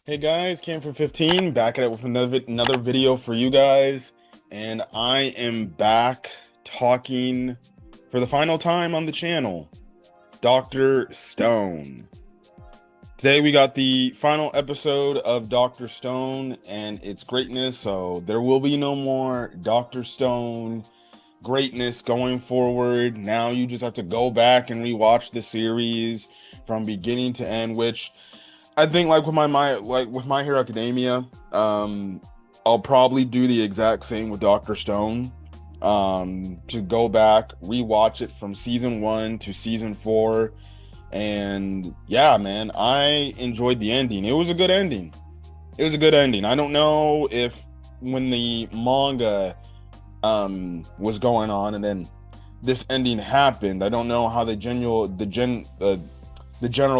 Hey guys, Cam for 15 back at it with another video for you guys, and I am back talking for the final time on the channel, Dr. Stone. Today we got the final episode of Dr. Stone and its greatness, so there will be no more Dr. Stone greatness going forward. Now you just have to go back and rewatch the series from beginning to end, which I think like with My Hero Academia, I'll probably do the exact same with Dr. Stone. To go back, rewatch it from season 1 to season 4. And yeah, man, I enjoyed the ending. It was a good ending. It was a good ending. I don't know if when the manga was going on and then this ending happened, I don't know how the general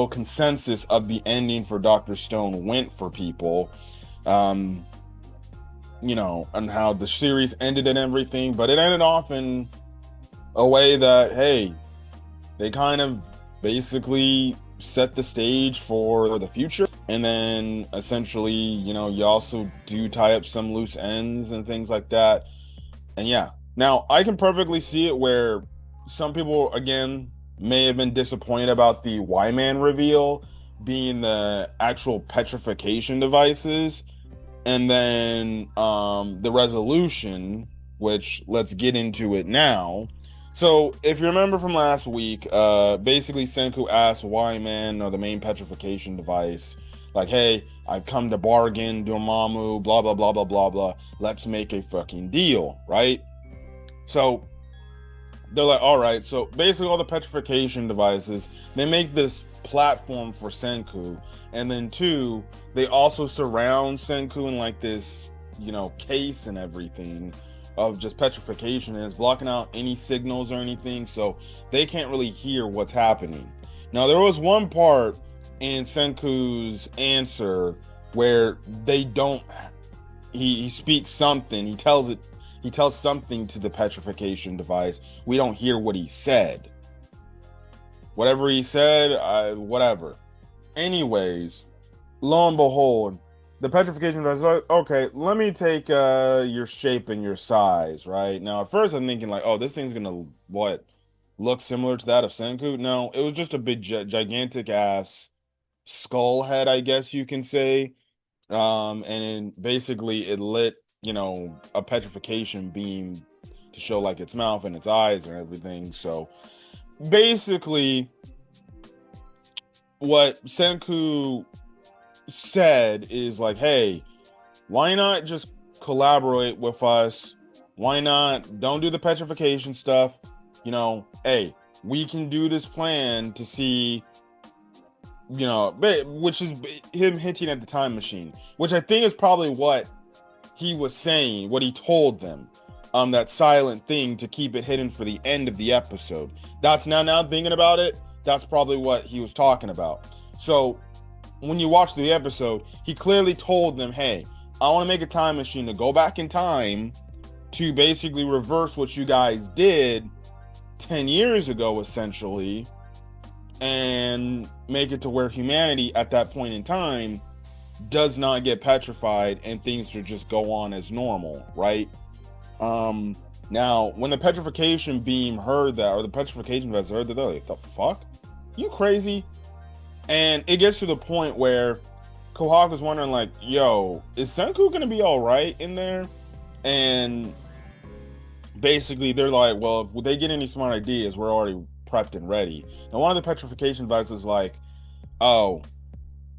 consensus of the ending for Dr. Stone went for people, and how the series ended and everything, but it ended off in a way that, hey, they kind of basically set the stage for the future. And then essentially, you also do tie up some loose ends and things like that. And yeah, now I can perfectly see it where some people, again, may have been disappointed about the Y-Man reveal being the actual petrification devices, and then the resolution, which let's get into it now. So if you remember from last week, basically Senku asked Y-Man, or the main petrification device, like, hey, I've come to bargain, Dormammu, blah blah blah blah blah blah, let's make a fucking deal, right? So they're like, all right. So basically, all the petrification devices, they make this platform for Senku, and then two, they also surround Senku in like this, case and everything of just petrification, and it's blocking out any signals or anything, so they can't really hear what's happening. Now, there was one part in Senku's answer where they don't. He speaks something. He tells something to the petrification device. We don't hear what he said. Whatever he said, whatever. Anyways, lo and behold, the petrification device is like, okay, let me take your shape and your size, right? Now, at first I'm thinking like, oh, this thing's gonna, what, look similar to that of Senku? No, it was just a big, gigantic ass skull head, I guess you can say. And basically it lit, a petrification beam to show like its mouth and its eyes and everything. So basically, what Senku said is like, hey, why not just collaborate with us? Why not don't do the petrification stuff? Hey, we can do this plan to see, which is him hinting at the time machine, which I think is probably what he was saying, what he told them, that silent thing to keep it hidden for the end of the episode. That's now thinking about it, that's probably what he was talking about. So when you watch the episode, he clearly told them, hey, I want to make a time machine to go back in time to basically reverse what you guys did 10 years ago, essentially, and make it to where humanity at that point in time does not get petrified and things should just go on as normal, right? Now, when the petrification beam heard that, or the petrification vessel heard that, they're like, the fuck? You crazy? And it gets to the point where Kohaku's wondering, like, yo, is Senku gonna be alright in there? And basically, they're like, well, if they get any smart ideas, we're already prepped and ready. And one of the petrification devices is like, oh,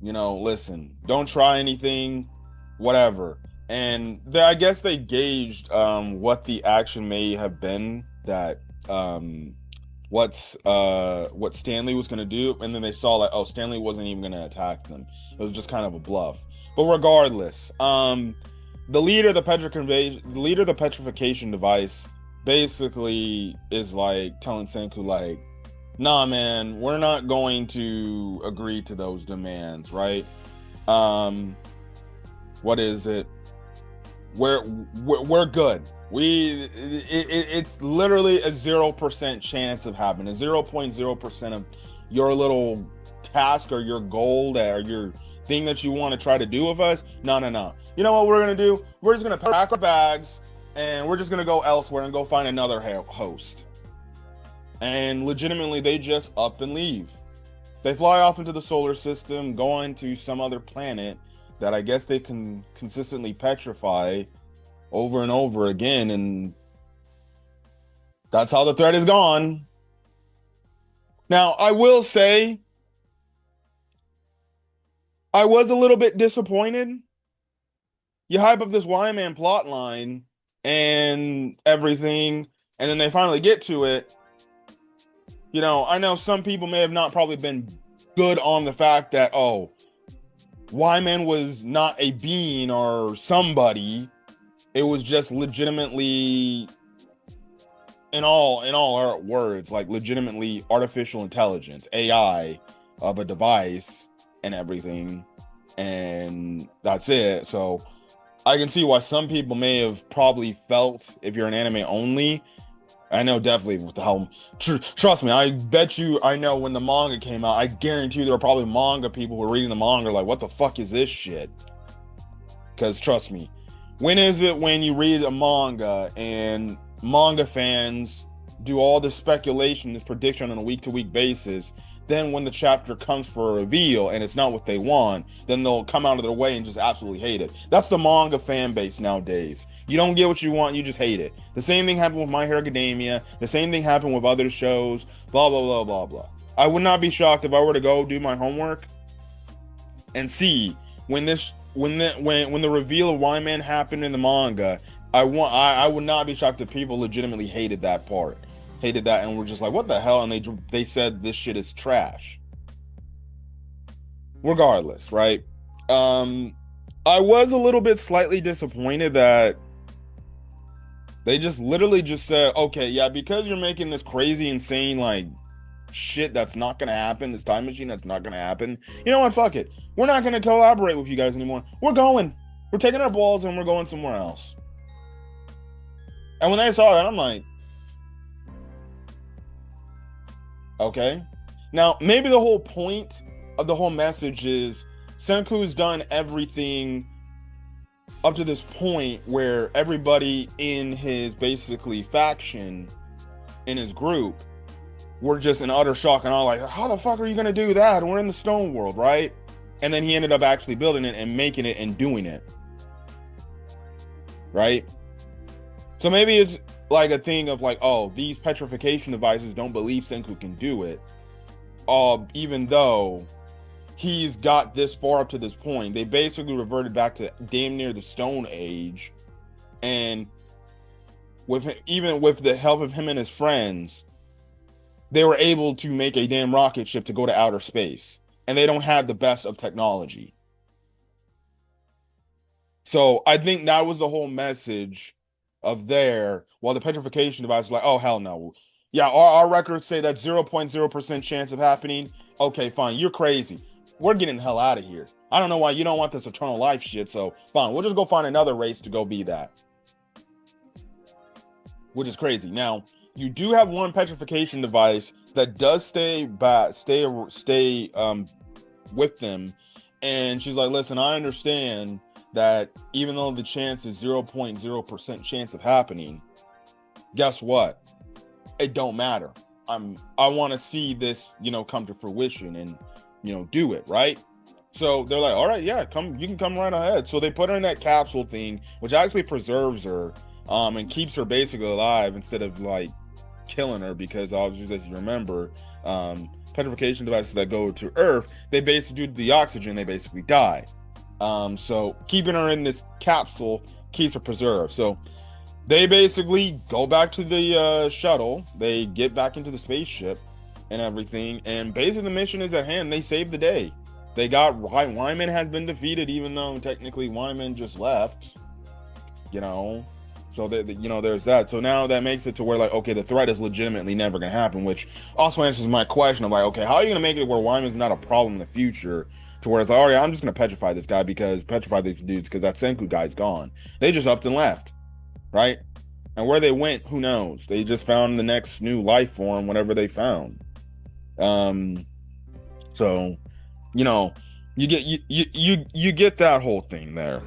listen, don't try anything, whatever. And I guess they gauged what the action may have been that what Stanley was going to do, and then they saw like, oh, Stanley wasn't even going to attack them. It was just kind of a bluff. But regardless, the leader of the petrification device basically is like telling Senku like, nah, man, we're not going to agree to those demands, right? What is it? We're good. It's literally a 0% chance of happening, a 0.0% your little task or your goal or your thing that you want to try to do with us. No, no, no. You know what we're gonna do? We're just gonna pack our bags and we're just gonna go elsewhere and go find another host. And legitimately, they just up and leave. They fly off into the solar system, go on to some other planet that I guess they can consistently petrify over and over again, and that's how the threat is gone. Now, I will say, I was a little bit disappointed. You hype up this Y-Man plot line and everything, and then they finally get to it. You know, I know some people may have not probably been good on the fact that, oh, Y-Man was not a being or somebody. It was just legitimately, in all our words, like legitimately artificial intelligence, AI of a device and everything. And that's it. So I can see why some people may have probably felt, if you're an anime only, I know definitely what the hell. Trust me, I bet you I know when the manga came out, I guarantee you there were probably manga people who were reading the manga like, what the fuck is this shit? Because trust me, when is it when you read a manga and manga fans do all this speculation, this prediction on a week-to-week basis, then when the chapter comes for a reveal and it's not what they want, then they'll come out of their way and just absolutely hate it. That's the manga fan base nowadays. You don't get what you want, you just hate it. The same thing happened with My Hero Academia. The same thing happened with other shows. Blah, blah, blah, blah, blah. I would not be shocked if I were to go do my homework and see when the reveal of Y-Man happened in the manga. I would not be shocked if people legitimately hated that part. Hated that and were just like, what the hell? And they said this shit is trash. Regardless, right? I was a little bit slightly disappointed that they just literally just said, okay, yeah, because you're making this crazy, insane, like, shit that's not gonna happen, this time machine that's not gonna happen. You know what? Fuck it. We're not gonna collaborate with you guys anymore. We're going. We're taking our balls and we're going somewhere else. And when I saw that, I'm like, okay. Now, maybe the whole point of the whole message is Senku's done everything up to this point where everybody in his basically faction, in his group, were just in utter shock and all like, how the fuck are you gonna do that? We're in the stone world, right? And then he ended up actually building it and making it and doing it. Right? So maybe it's like a thing of like, oh, these petrification devices don't believe Senku can do it. Even though he's got this far up to this point. They basically reverted back to damn near the Stone Age. And with him, even with the help of him and his friends, they were able to make a damn rocket ship to go to outer space. And they don't have the best of technology. So I think that was the whole message of there. While the petrification device was like, oh, hell no. Yeah, our records say that 0.0% chance of happening. Okay, fine. You're crazy. We're getting the hell out of here. I don't know why you don't want this eternal life shit, so fine. We'll just go find another race to go be that. Which is crazy. Now, you do have one petrification device that does stay with them. And she's like, listen, I understand that even though the chance is 0.0% chance of happening, guess what? It don't matter. I want to see this, come to fruition and, do it, right? So they're like, all right, yeah, you can come right ahead. So they put her in that capsule thing, which actually preserves her, and keeps her basically alive instead of like killing her, because obviously, as you remember, petrification devices that go to Earth, they basically, due to the oxygen, they basically die. So keeping her in this capsule keeps her preserved. So they basically go back to the shuttle. They get back into the spaceship and everything. And basically the mission is at hand. They saved the day. They got Wyman has been defeated, even though technically Wyman just left. So that there's that. So now that makes it to where like, okay, the threat is legitimately never gonna happen, which also answers my question of like, okay, how are you gonna make it where Wyman's not a problem in the future? To where it's like, all right, I'm just gonna petrify this guy petrify these dudes because that Senku guy's gone. They just upped and left, right? And where they went, who knows? They just found the next new life form, whatever they found. So, you know, you get that whole thing there.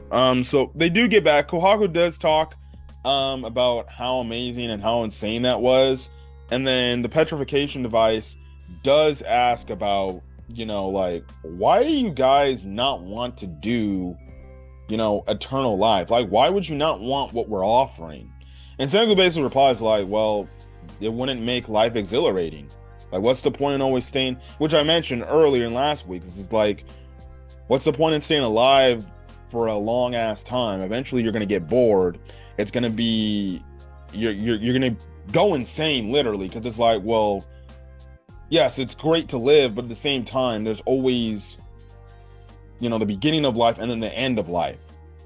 So they do get back. Kohaku does talk about how amazing and how insane that was. And then the petrification device does ask about, like, why do you guys not want to do, eternal life? Like, why would you not want what we're offering? And Senku basically replies like, well, it wouldn't make life exhilarating. Like, what's the point in always staying, which I mentioned earlier in last week, it's like, what's the point in staying alive for a long ass time? Eventually you're gonna get bored. It's gonna be, you're gonna go insane, literally, because it's like, well, yes, it's great to live, but at the same time, there's always, the beginning of life and then the end of life.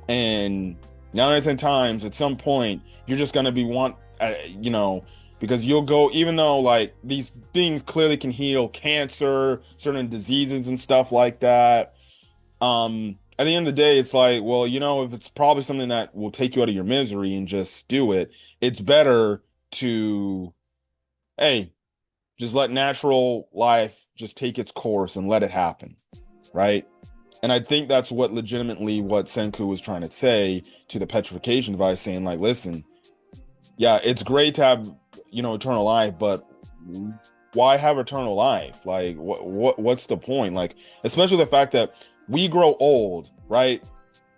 And 9 out of 10 times, at some point, you're just gonna be because you'll go, even though like these things clearly can heal cancer, certain diseases and stuff like that. At the end of the day, it's like, well, if it's probably something that will take you out of your misery and just do it, it's better to, hey, just let natural life just take its course and let it happen, right? And I think that's what Senku was trying to say to the petrification device, saying like, listen, yeah, it's great to have, eternal life, but why have eternal life? Like, what's the point? Like, especially the fact that we grow old, right?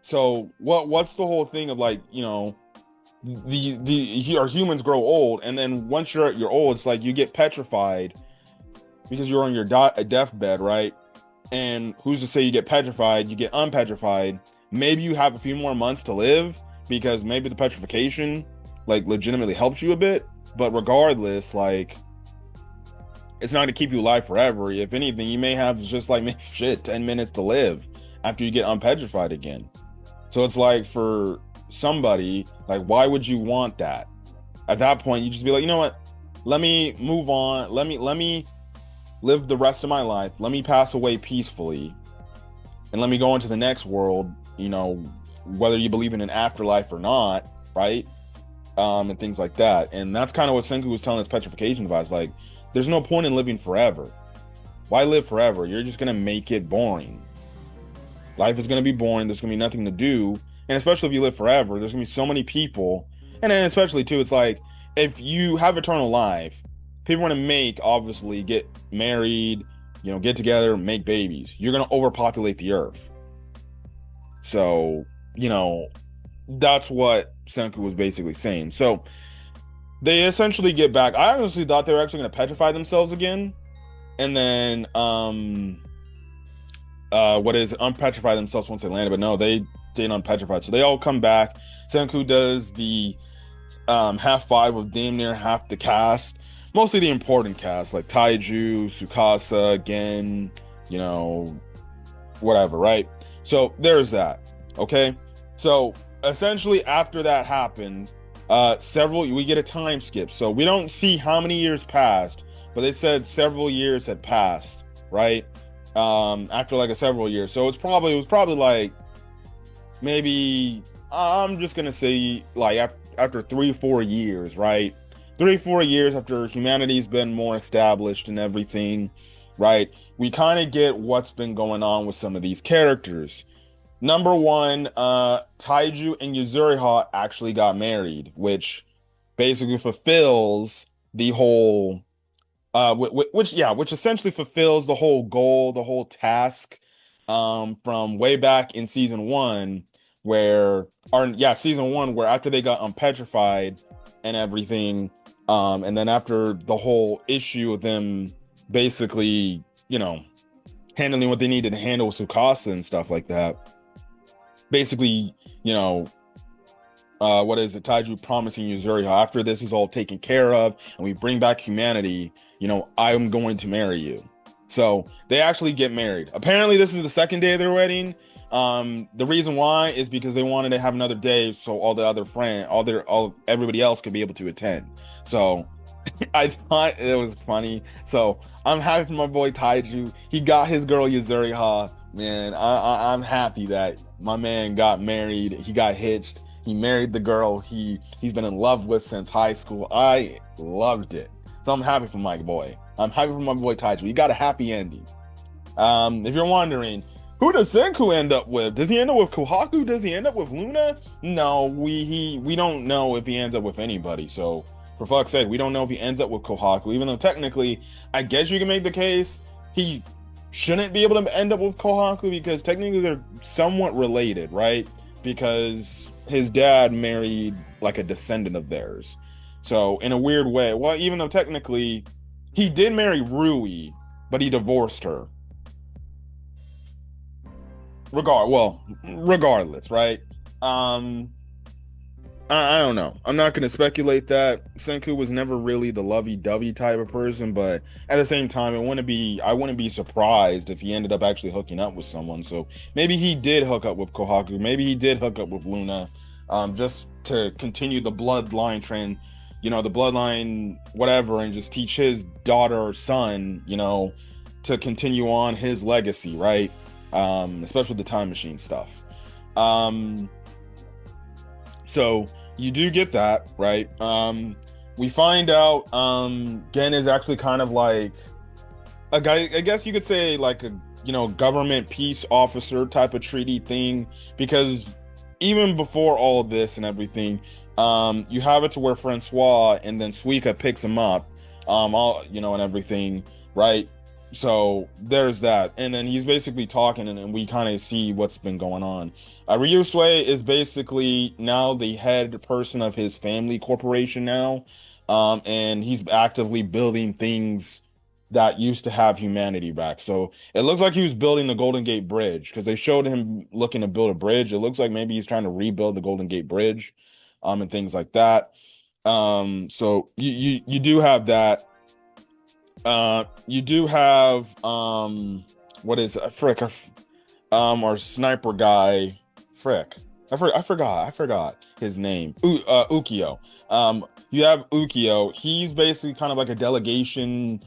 So what's the whole thing of like, our humans grow old, and then once you're old, it's like you get petrified because you're on your deathbed, right? And who's to say you get petrified? You get unpetrified. Maybe you have a few more months to live because maybe the petrification like legitimately helps you a bit. But regardless, like, it's not to keep you alive forever. If anything, you may have just like 10 minutes to live after you get unpetrified again. So it's like, for somebody, like, why would you want that? At that point, you just be like, you know what? Let me move on. Let me live the rest of my life. Let me pass away peacefully. And let me go into the next world, whether you believe in an afterlife or not, right? And things like that. And that's kind of what Senku was telling his petrification device. Like, there's no point in living forever. Why live forever? You're just going to make it boring. Life is going to be boring. There's going to be nothing to do. And especially if you live forever, there's going to be so many people. And then especially too, it's like, if you have eternal life, people want to obviously get married, get together, make babies. You're going to overpopulate the earth. So, that's what Senku was basically saying. So they essentially get back. I honestly thought they were actually going to petrify themselves again, and then unpetrify themselves once they landed. But no, they stayed unpetrified. So they all come back. Senku does the half five of damn near half the cast, mostly the important cast like Taiju, Tsukasa, Gen, whatever, right? So there's that. Okay, so essentially after that happened, we get a time skip, so we don't see how many years passed, but they said several years had passed, right? After like several years, so it was probably like, maybe, I'm just gonna say like after 3-4 years, right? 3-4 years after humanity's been more established and everything, right? We kind of get what's been going on with some of these characters. Number one, Taiju and Yuzuriha actually got married, which basically fulfills the whole, which essentially fulfills the whole goal, the whole task, from way back in season one, season one, where after they got unpetrified and everything, and then after the whole issue of them basically, handling what they needed to handle with Tsukasa and stuff like that. Basically, Taiju promising Yuzuriha, after this is all taken care of and we bring back humanity, I'm going to marry you. So they actually get married. Apparently this is the second day of their wedding. The reason why is because they wanted to have another day so all the other everybody else could be able to attend. So I thought it was funny. So I'm happy for my boy Taiju. He got his girl Yuzuriha. Man, I'm happy that my man got married. He got hitched. He married the girl he's been in love with since high school. I loved it. So I'm happy for my boy. I'm happy for my boy Taiju. He got a happy ending. If you're wondering, who does Senku end up with? Does he end up with Kohaku? Does he end up with Luna? No, we don't know if he ends up with anybody. So for fuck's sake, we don't know if he ends up with Kohaku. Even though technically, I guess you can make the case he shouldn't be able to end up with Kohaku because technically they're somewhat related, right? Because his dad married like a descendant of theirs. So in a weird way, well, even though technically he did marry Rui, but he divorced her. Regardless, right? Um, I don't know. I'm not gonna speculate that Senku was never really the lovey-dovey type of person, but at the same time, I wouldn't be surprised if he ended up actually hooking up with someone. So maybe he did hook up with Kohaku, maybe he did hook up with Luna, just to continue the bloodline trend, the bloodline, whatever, and just teach his daughter or son, to continue on his legacy, right? Especially the time machine stuff. So you do get that, right? We find out Gen is actually kind of like a guy, I guess you could say like a government peace officer type of treaty thing, because even before all of this and everything, you have it to where Francois and then Suika picks him up, all and everything, right? So there's that, and then he's basically talking, and we kind of see what's been going on. Ryusui is basically now the head person of his family corporation now, and he's actively building things that used to have humanity back. So it looks like he was building the Golden Gate Bridge because they showed him looking to build a bridge. It looks like maybe he's trying to rebuild the Golden Gate Bridge, and things like that. So you do have that. You do have what is frick our sniper guy, frick. I forgot his name. Ukio. You have Ukio. He's basically kind of like a delegation,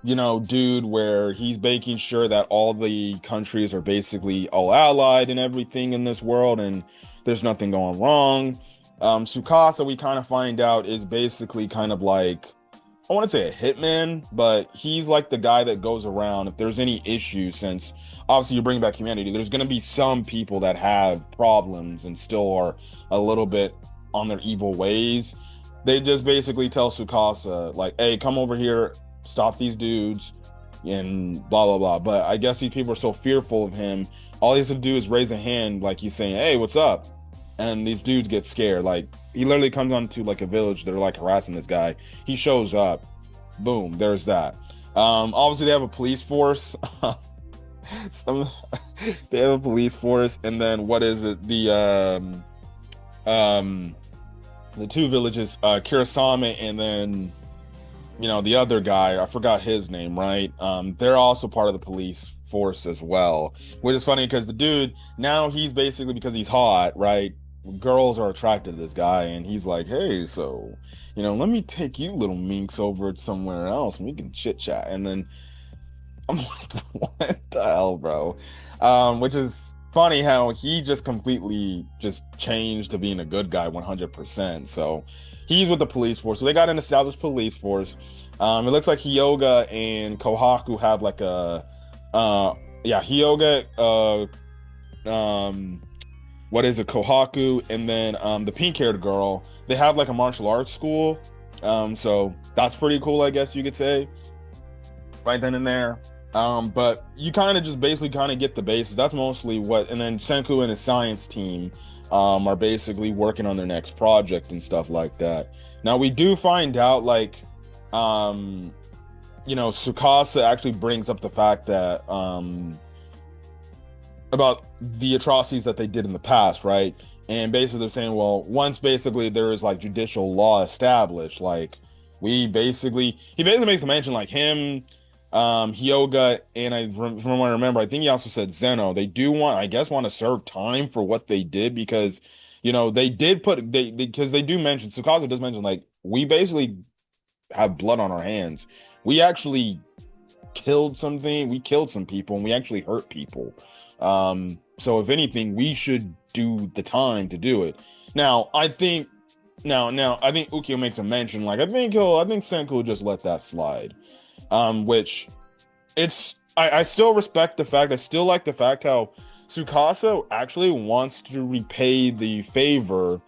dude, where he's making sure that all the countries are basically all allied and everything in this world, and there's nothing going wrong. Tsukasa, we kind of find out, is basically kind of like, I want to say a hitman, but he's like the guy that goes around if there's any issues, since obviously you bring back humanity, there's going to be some people that have problems and still are a little bit on their evil ways. They just basically tell Tsukasa, like, hey, come over here, stop these dudes, and blah, blah, blah. But I guess these people are so fearful of him, all he has to do is raise a hand, like he's saying, hey, what's up? And these dudes get scared. Like, he literally comes onto like a village, they're like harassing this guy. He shows up, boom, there's that. Obviously they have a police force. They have a police force, and then what is it? The two villages, Kurasame, and then the other guy, I forgot his name, right? They're also part of the police force as well, which is funny because the dude now, he's basically, because he's hot, right? Girls are attracted to this guy, and he's like, hey, so let me take you little minks over somewhere else and we can chit chat. And then I'm like, what the hell, bro? Which is funny how he just completely just changed to being a good guy 100%. So he's with the police force, so they got an established police force. It looks like Hyoga and Kohaku have like a Hyoga, what is it, Kohaku, and then the pink-haired girl, they have like a martial arts school. So that's pretty cool, I guess you could say, right then and there. But you kind of just basically kind of get the basis. That's mostly what, and then Senku and his science team are basically working on their next project and stuff like that. Now we do find out, like, Tsukasa actually brings up the fact that about the atrocities that they did in the past, right? And basically they're saying, well, once basically there is like judicial law established, like he basically makes a mention, like him, Hyoga, and from what I remember, I think he also said Zeno. They do want to serve time for what they did, because they did because they do mention, Tsukasa does mention, like, we basically have blood on our hands. We actually killed some people, and we actually hurt people. So if anything, we should do the time to do it. Now I think Ukio makes a mention, like, I think Senku will just let that slide. Which, it's I still respect the fact. I still like the fact how Tsukasa actually wants to repay the favor,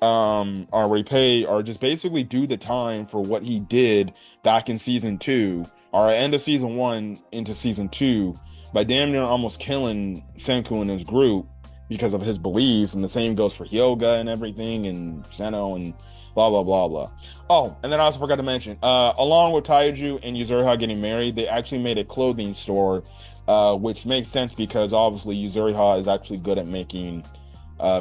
or repay, or just basically do the time for what he did back in season two, or end of season one into season two, by damn near almost killing Senku and his group because of his beliefs. And the same goes for Hyoga and everything, and Seno and blah blah blah blah. Oh, and then I also forgot to mention, along with Taiju and Yuzuriha getting married, they actually made a clothing store, which makes sense because obviously Yuzuriha is actually good at making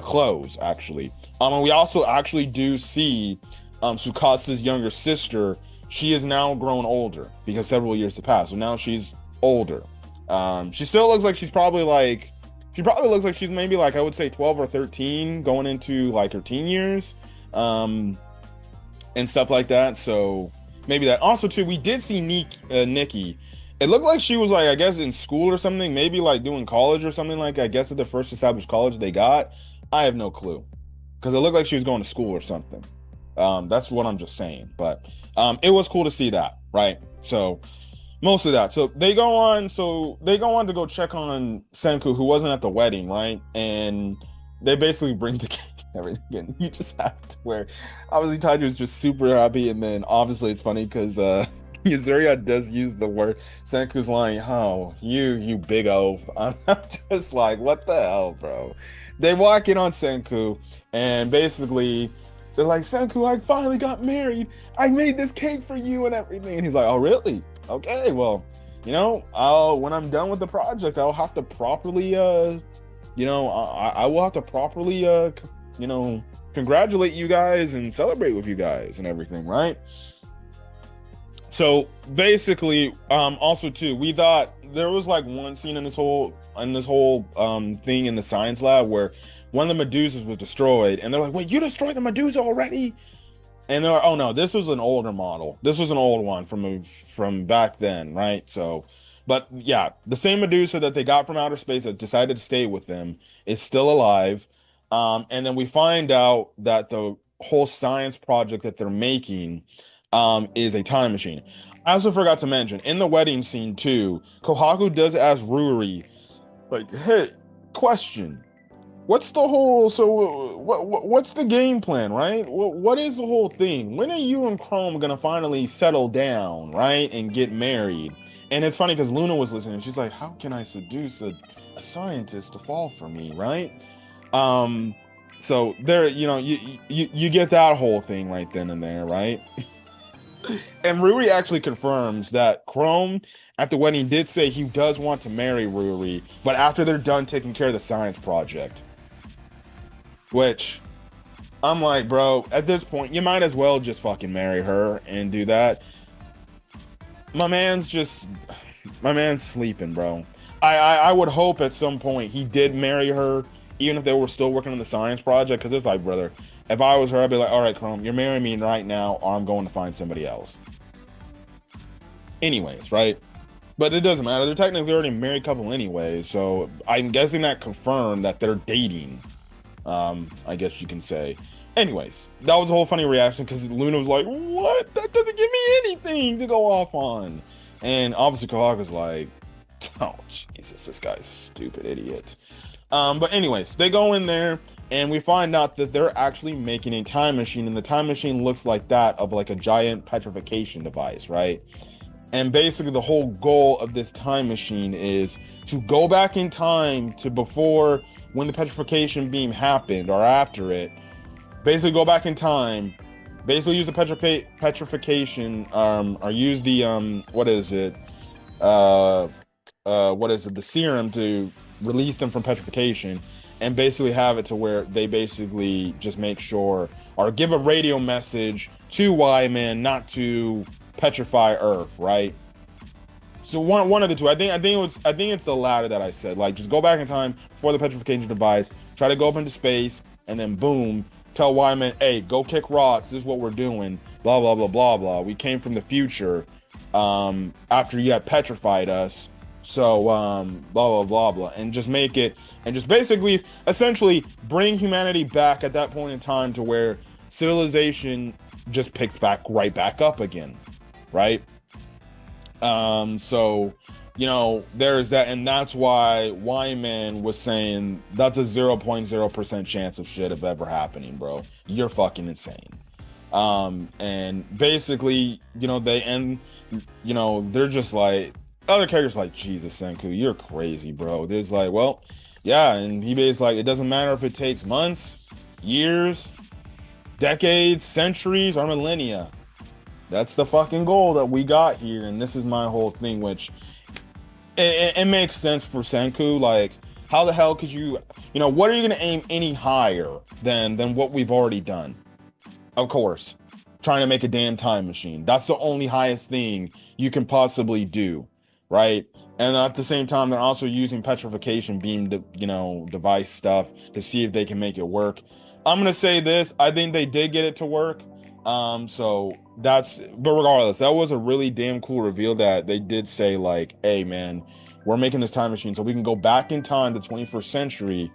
clothes, actually. And we also actually do see Tsukasa's younger sister. She is now grown older because several years have passed. So now she's older. She still looks like she probably looks like she's maybe like, I would say 12 or 13 going into like her teen years. And stuff like that. So maybe that. Also, too, we did see Nikki. It looked like she was like, I guess, in school or something, maybe like doing college or something, like, I guess, at the first established college they got. I have no clue, because it looked like she was going to school or something. That's what I'm just saying. But it was cool to see that, right? So most of that. So they go on. To go check on Senku, who wasn't at the wedding, right? And they basically bring the cake and everything. And you just have to where obviously Taiju is just super happy, and then obviously it's funny because Yuzuriha does use the word. Senku's like, "Oh, you big oaf." I'm just like, what the hell, bro? They walk in on Senku, and basically they're like, "Senku, I finally got married. I made this cake for you and everything." And he's like, "Oh, really? Okay, well, I'll when I'm done with the project, I'll have to properly I will have to properly congratulate you guys and celebrate with you guys and everything, right?" So basically, also too, we thought there was like one scene in this whole thing in the science lab where one of the Medusas was destroyed, and they're like, "Wait, you destroyed the Medusa already?" And they're like, "Oh no, this was an older model. This was an old one from back then, right?" So, but yeah, the same Medusa that they got from outer space that decided to stay with them is still alive. And then we find out that the whole science project that they're making is a time machine. I also forgot to mention in the wedding scene too, Kohaku does ask Ruri, like, "Hey, question. What's the whole what's the game plan, right? What is the whole thing? When are you and Chrome gonna finally settle down, right, and get married?" And it's funny because Luna was listening. She's like, "How can I seduce a scientist to fall for me, right?" So there, you get that whole thing right then and there, right? And Ruri actually confirms that Chrome at the wedding did say he does want to marry Ruri, but after they're done taking care of the science project. Which I'm like, bro, at this point, you might as well just fucking marry her and do that. My man's sleeping, bro. I would hope at some point he did marry her, even if they were still working on the science project. Because it's like, brother, if I was her, I'd be like, "All right, Chrome, you're marrying me right now, or I'm going to find somebody else." Anyways, right? But it doesn't matter. They're technically already a married couple anyway, so I'm guessing that confirmed that they're dating. I guess you can say. Anyways, that was a whole funny reaction because Luna was like, "What? That doesn't give me anything to go off on." And obviously Kohaku's like, "Oh, Jesus, this guy's a stupid idiot." But anyways, they go in there and we find out that they're actually making a time machine, and the time machine looks like that of like a giant petrification device, right? And basically the whole goal of this time machine is to go back in time to before when the petrification beam happened or after it. Basically go back in time, basically use the petrification, or use the the serum to release them from petrification, and basically have it to where they basically just make sure or give a radio message to Y-Man not to petrify Earth, right? So one of the two. I think it's the latter that I said. Like, just go back in time before the petrification device, try to go up into space, and then boom, tell Y-Man, "Hey, go kick rocks. This is what we're doing. Blah blah blah blah blah. We came from the future after you had petrified us. So blah blah blah blah," and just make it, and just basically essentially bring humanity back at that point in time to where civilization just picks back right back up again, right? So there's that, and that's why Wyman was saying that's a 0.0% chance of shit of ever happening, bro. You're fucking insane. And basically, they end, they're just like, other characters like, Jesus, Senku, you're crazy, bro. There's like, well, yeah, and he basically like, it doesn't matter if it takes months, years, decades, centuries, or millennia. That's the fucking goal that we got here, and this is my whole thing, which it makes sense for Senku. Like, how the hell could you, what are you gonna aim any higher than what we've already done? Of course, trying to make a damn time machine. That's the only highest thing you can possibly do, right? And at the same time, they're also using petrification beam, device stuff to see if they can make it work. I'm gonna say this: I think they did get it to work. But regardless, that was a really damn cool reveal that they did say like, "Hey, man, we're making this time machine so we can go back in time to 21st century,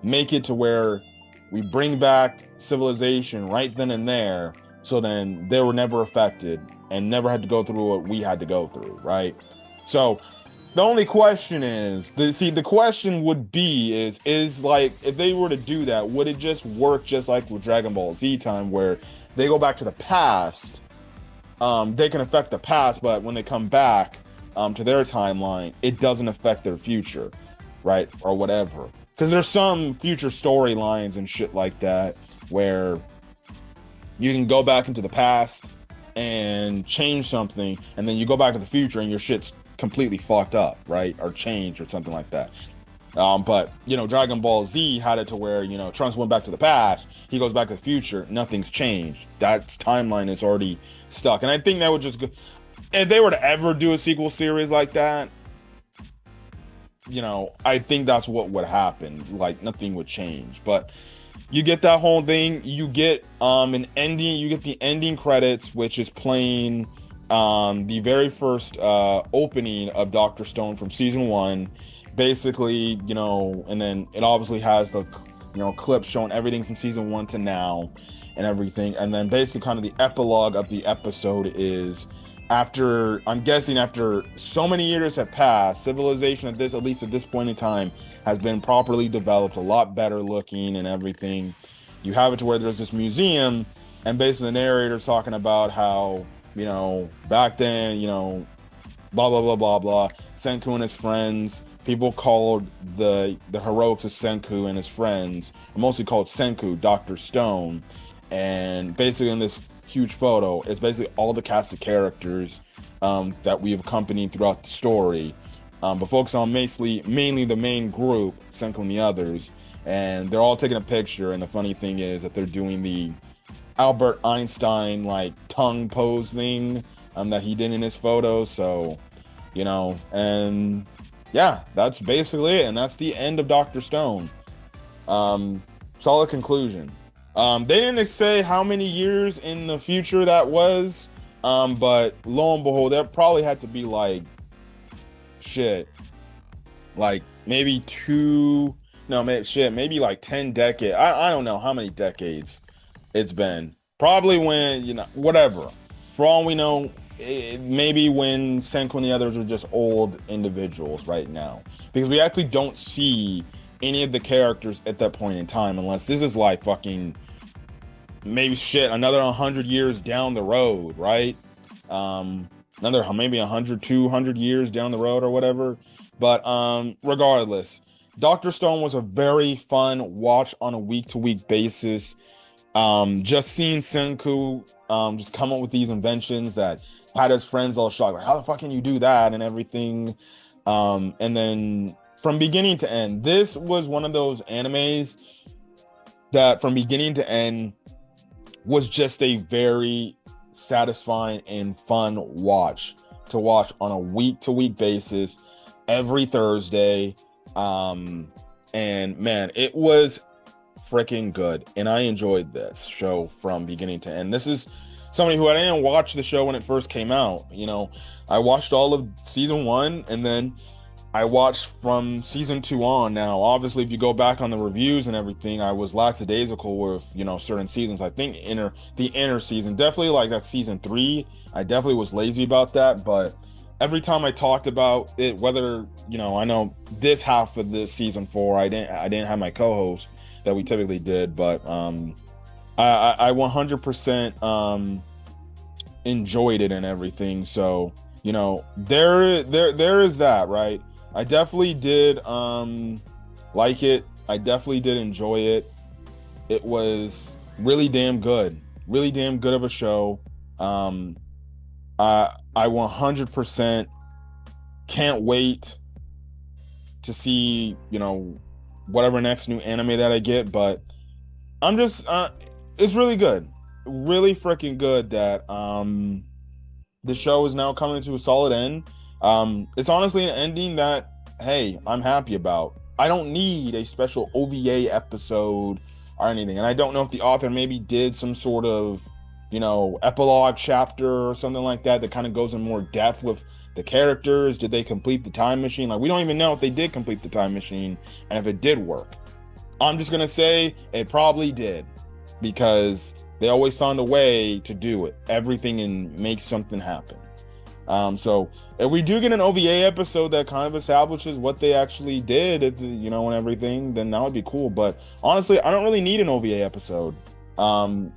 make it to where." We bring back civilization right then and there, so then they were never affected and never had to go through what we had to go through, right? So the only question is, the question would be is like, if they were to do that, would it just work just like with Dragon Ball Z time, where they go back to the past, they can affect the past, but when they come back to their timeline, it doesn't affect their future, right? Or whatever. Because there's some future storylines and shit like that where you can go back into the past and change something, and then you go back to the future and your shit's completely fucked up, right? Or changed or something like that. But Dragon Ball Z had it to where, Trunks went back to the past, he goes back to the future, nothing's changed. That timeline is already stuck. And I think that would just go, if they were to ever do a sequel series like that, I think that's what would happen. Like, nothing would change. But you get that whole thing. You get an ending. You get the ending credits, which is playing the very first opening of Dr. Stone from season 1. Basically, and then it obviously has the clips showing everything from season 1 to now and everything. And then basically kind of the epilogue of the episode is, after so many years have passed, civilization at least at this point in time, has been properly developed, a lot better looking and everything. You have it to where there's this museum, and basically the narrator's talking about how, back then, blah, blah, blah, blah, blah, Senku and his friends, people called the heroics of Senku and his friends, mostly called Senku, Dr. Stone. And basically in this huge photo, it's basically all the cast of characters that we've accompanied throughout the story, but focus on mainly the main group, Senku and the others, and they're all taking a picture. And the funny thing is that they're doing the Albert Einstein like tongue pose thing that he did in his photo. So and yeah, that's basically it, and that's the end of Dr. Stone. Solid conclusion. They didn't say how many years in the future that was, but lo and behold, that probably had to be like maybe maybe like 10 decades. I don't know how many decades it's been. Probably when, whatever. For all we know, maybe when Senku and the others are just old individuals right now, because we actually don't see any of the characters at that point in time, unless this is like fucking maybe another 100 years down the road, right? Another maybe 100, 200 years down the road or whatever. But regardless, Dr. Stone was a very fun watch on a week-to-week basis. Just seeing Senku just come up with these inventions that had his friends all shocked, like, how the fuck can you do that and everything? And then from beginning to end, this was one of those animes that from beginning to end was just a very satisfying and fun watch to watch on a week-to-week basis every Thursday. And man, it was freaking good, and I enjoyed this show from beginning to end. This is somebody who I didn't watch the show when it first came out. I watched all of season 1, and then I watched from season 2 on. Now, obviously, if you go back on the reviews and everything, I was lackadaisical with, certain seasons. I think the inner season, definitely like that season 3, I definitely was lazy about that. But every time I talked about it, whether, I know this half of this season 4, I didn't have my co-host that we typically did, but I 100% enjoyed it and everything. So, there is that, right? I definitely did like it. I definitely did enjoy it. It was really damn good. Really damn good of a show. Um I 100% can't wait to see, whatever next new anime that I get, but I'm just it's really good. Really freaking good that the show is now coming to a solid end. It's honestly an ending that, hey, I'm happy about. I don't need a special OVA episode or anything. And I don't know if the author maybe did some sort of, epilogue chapter or something like that that kind of goes in more depth with the characters. Did they complete the time machine? Like, we don't even know if they did complete the time machine and if it did work. I'm just going to say it probably did, because they always found a way to do it, everything, and make something happen. So if we do get an OVA episode that kind of establishes what they actually did, and everything, then that would be cool. But honestly, I don't really need an OVA episode.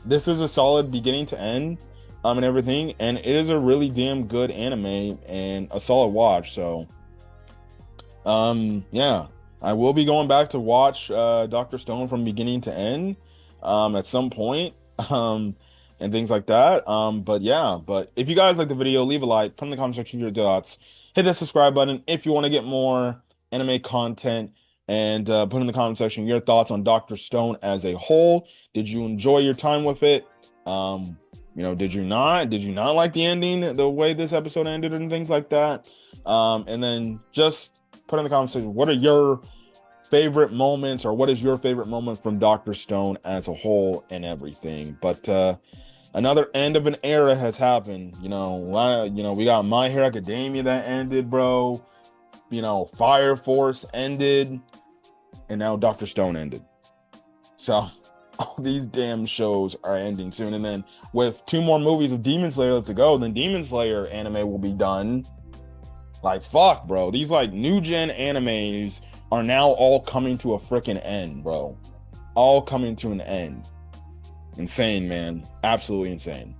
This is a solid beginning to end, and everything, and it is a really damn good anime and a solid watch. So, yeah, I will be going back to watch Dr. Stone from beginning to end, at some point. And things like that. But yeah, but if you guys like the video, leave a like, put in the comment section your thoughts, hit that subscribe button if you want to get more anime content, and put in the comment section your thoughts on Dr. Stone as a whole. Did you enjoy your time with it? Did you not? Did you not like the ending, the way this episode ended, and things like that? And then just put in the comment section, what are your favorite moments, or what is your favorite moment from Dr. Stone as a whole and everything? But another end of an era has happened. We got My Hero Academia that ended, bro. Fire Force ended, and now Dr. Stone ended. So all these damn shows are ending soon, and then with 2 more movies of Demon Slayer left to go, then Demon Slayer anime will be done. Like, fuck, bro. These like new gen animes are now all coming to a freaking end, bro. All coming to an end. Insane, man. Absolutely insane.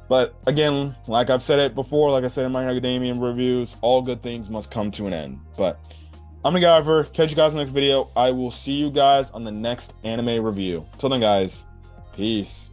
But again, like I've said it before, like I said in My Hero Academia reviews, all good things must come to an end. But I'm MacGyver. Catch you guys in the next video. I will see you guys on the next anime review. Till then, guys, peace.